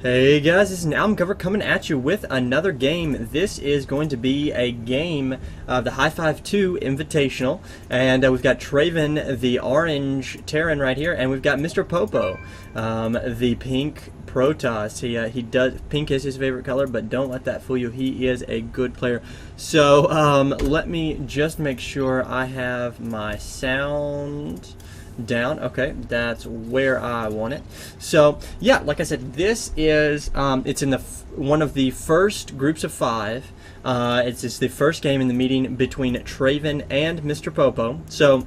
Hey guys, this is an album cover coming at you with another game. This is going to be a game of the HFI02 Invitational, and we've got Traven, the orange Terran right here, and we've got MrPopo, the pink Protoss. He does pink is his favorite color, but don't let that fool you. He is a good player. So let me just make sure I have my sound down. Okay, that's where I want it. So yeah, like I said, this is it's in the one of the first groups of 5. It's the first game in the meeting between Traven and MrPopo. So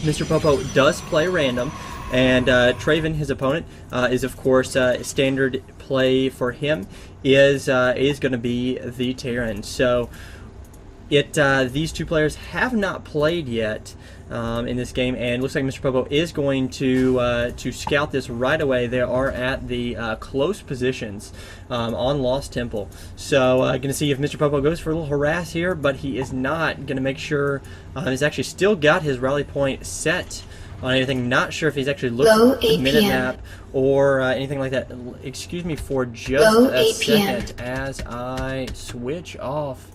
MrPopo does play random, and Traven, his opponent, is of course standard play for him is going to be the Terran. So these two players have not played yet in this game, and looks like MrPopo is going to scout this right away. They are at the close positions on Lost Temple. So going to see if MrPopo goes for a little harass here, but he is not. Going to make sure he's actually still got his rally point set on anything. Not sure if he's actually looked at the minute map or anything like that. Excuse me for just a second as I switch off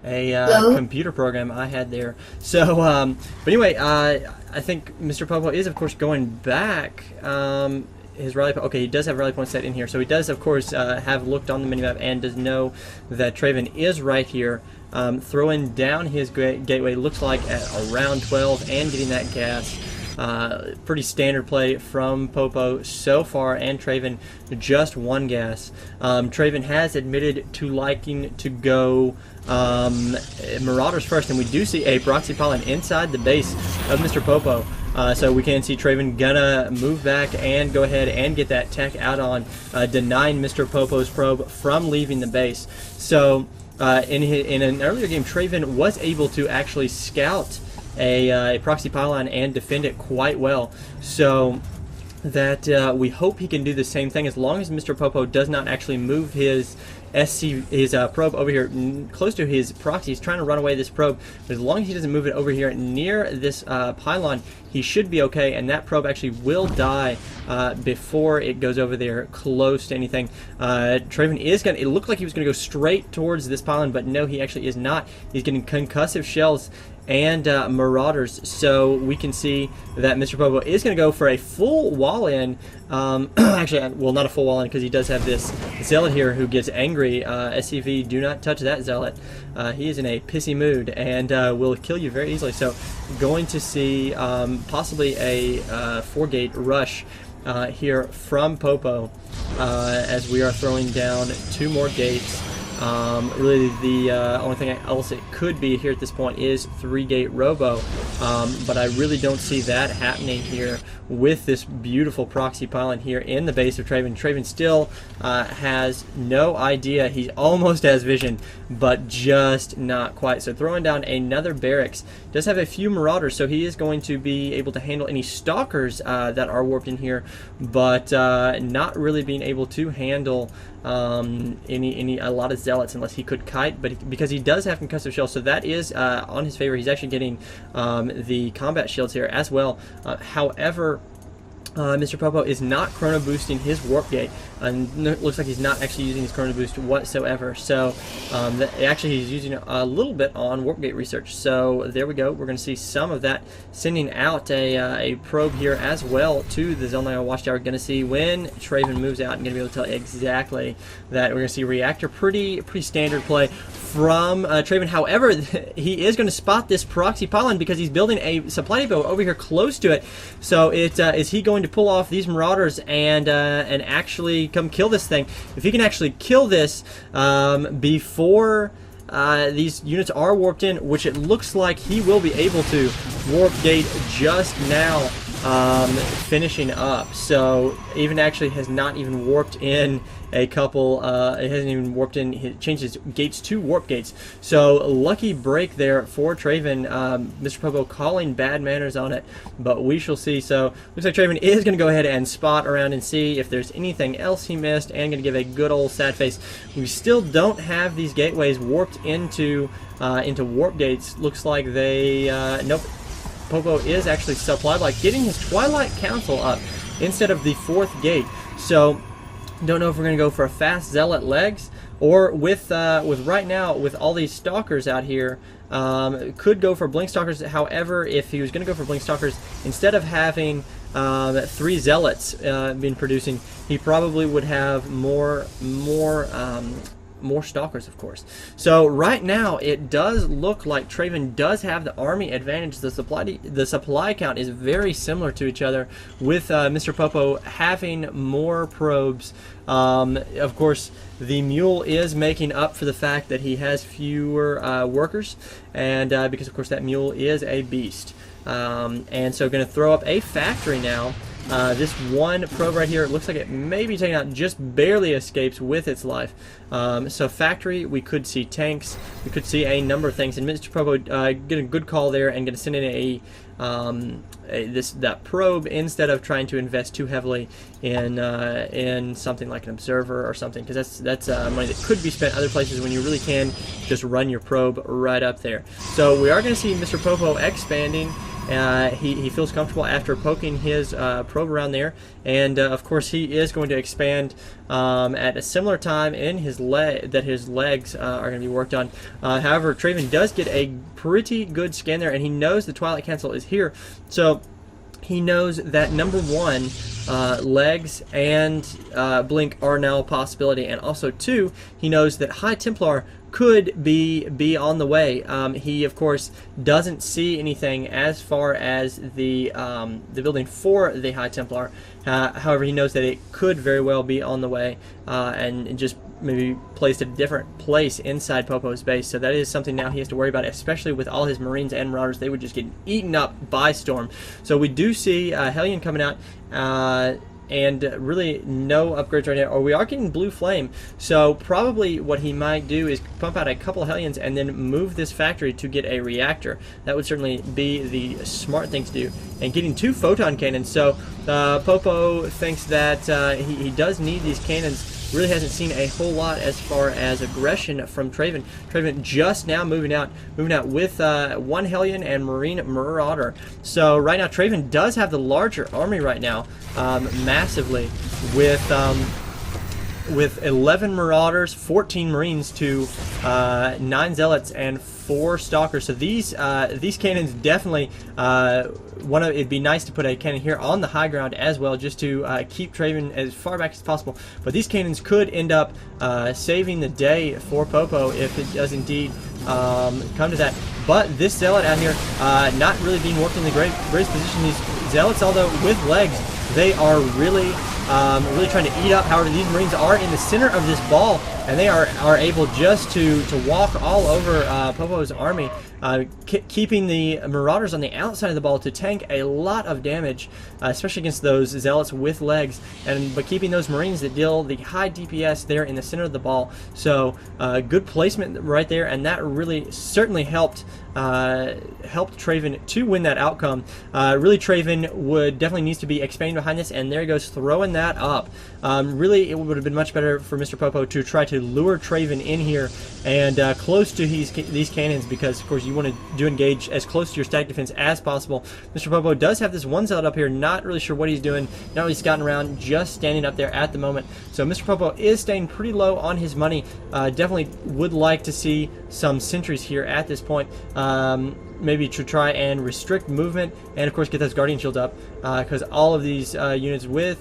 a computer program I had there. So, but anyway, I think MrPopo is, of course, going back. His rally point, okay, he does have rally point set in here, so he does, of course, have looked on the minimap and does know that Traven is right here, throwing down his gateway. Looks like at around 12 and getting that gas. Pretty standard play from Popo so far, and Traven just one gas. Traven has admitted to liking to go Marauders first, and we do see a proxy pylon inside the base of MrPopo. So we can see Traven gonna move back and go ahead and get that tech out on, denying MrPopo's probe from leaving the base. So in an earlier game, Traven was able to actually scout a proxy pylon and defend it quite well. So that we hope he can do the same thing, as long as MrPopo does not actually move his probe over here close to his proxy. He's trying to run away this probe, but as long as he doesn't move it over here near this pylon, he should be okay, and that probe actually will die before it goes over there close to anything. Traven is going to, it looked like he was going to go straight towards this pylon, but no, he actually is not. He's getting concussive shells and Marauders, so we can see that MrPopo is going to go for a full wall-in. Actually, well, not a full wall-in, because he does have this Zealot here who gets angry. SCV, do not touch that Zealot. He is in a pissy mood and will kill you very easily. So going to see possibly a 4-gate rush here from Popo as we are throwing down 2 more gates. Really the only thing else it could be here at this point is 3-gate robo, but I really don't see that happening here with this beautiful proxy pylon here in the base of Traven. Traven still has no idea. He almost has vision, but just not quite. So throwing down another barracks. Does have a few Marauders, so he is going to be able to handle any Stalkers that are warped in here, but not really being able to handle a lot of Zealots unless he could kite, but because he does have concussive shells, so that is on his favor. He's actually getting the combat shields here as well. However, MrPopo is not chrono boosting his warp gate, and it looks like he's not actually using his chrono boost whatsoever. So actually he's using a little bit on warp gate research. So there we go. We're going to see some of that, sending out a probe here as well to the Zelnaya Watchtower. Going to see when Traven moves out, and going to be able to tell exactly that. We're going to see reactor, pretty standard play from Traven. However, he is going to spot this proxy pylon because he's building a supply depot over here close to it. So is he going to pull off these Marauders and actually come kill this thing? If he can actually kill this before these units are warped in, which it looks like he will be able to, warp gate just now finishing up. So even actually has not even warped in a couple, it hasn't even warped in, it changed his gates to warp gates. So lucky break there for Traven. MrPopo calling bad manners on it, but we shall see. So looks like Traven is going to go ahead and spot around and see if there's anything else he missed, and going to give a good old sad face. We still don't have these gateways warped into warp gates. Looks like they, nope. Popo is actually supplied, like getting his Twilight Council up instead of the 4th gate. So Don't know if we're going to go for a fast Zealot legs, or with right now with all these stalkers out here, could go for blink stalkers. However, if he was going to go for blink stalkers, instead of having 3 zealots been producing, he probably would have more stalkers, of course. So right now it does look like Traven does have the army advantage. The supply count is very similar to each other, with MrPopo having more probes. Of course, the mule is making up for the fact that he has fewer workers, and because of course that mule is a beast. And so going to throw up a factory now. This one probe right here, it looks like it may be taken out, just barely escapes with its life. So factory, we could see tanks, we could see a number of things, and MrPopo get a good call there and going to send in that probe instead of trying to invest too heavily in something like an observer or something, because that's money that could be spent other places when you really can just run your probe right up there. So we are going to see MrPopo expanding. He feels comfortable after poking his probe around there, and of course he is going to expand at a similar time in his his legs are going to be worked on. However, Traven does get a pretty good scan there, and he knows the Twilight Cancel is here, so he knows that number 1, legs and blink are now a possibility, and also 2, he knows that High Templar could be on the way. He of course doesn't see anything as far as the building for the High Templar. However, he knows that it could very well be on the way, and just maybe placed at a different place inside Popo's base. So that is something now he has to worry about, especially with all his Marines and Marauders. They would just get eaten up by Storm. So we do see Hellion coming out, and really no upgrades right now, or we are getting Blue Flame. So probably what he might do is pump out a couple of Hellions and then move this factory to get a reactor. That would certainly be the smart thing to do. And getting 2 photon cannons, so Popo thinks that he does need these cannons. Really hasn't seen a whole lot as far as aggression from Traven. Traven just now moving out with 1 Hellion and Marine Marauder. So right now Traven does have the larger army right now, massively, with 11 Marauders, 14 Marines to 9 Zealots and 4 Stalkers. So these cannons definitely, it'd be nice to put a cannon here on the high ground as well, just to keep Traven as far back as possible. But these cannons could end up saving the day for Popo if it does indeed come to that. But this Zealot out here, not really being worked in the greatest position. These Zealots, although with legs, they are really trying to eat up. However, these Marines are in the center of this ball, and they are able just to walk all over Popo's army, keeping the Marauders on the outside of the ball to tank a lot of damage, especially against those Zealots with legs, but keeping those Marines that deal the high DPS there in the center of the ball. So good placement right there, and that really certainly helped Traven to win that outcome. Really, Traven definitely needs to be expanding behind this, and there he goes, throwing that up. Really, it would have been much better for MrPopo to try to lure Traven in here and close to these cannons, because of course you want to engage as close to your static defense as possible. MrPopo does have this one Zealot up here, not really sure what he's doing, not really scouting around, just standing up there at the moment. So MrPopo is staying pretty low on his money. Definitely would like to see some sentries here at this point. Maybe to try and restrict movement, and of course get those Guardian Shields up, because all of these units with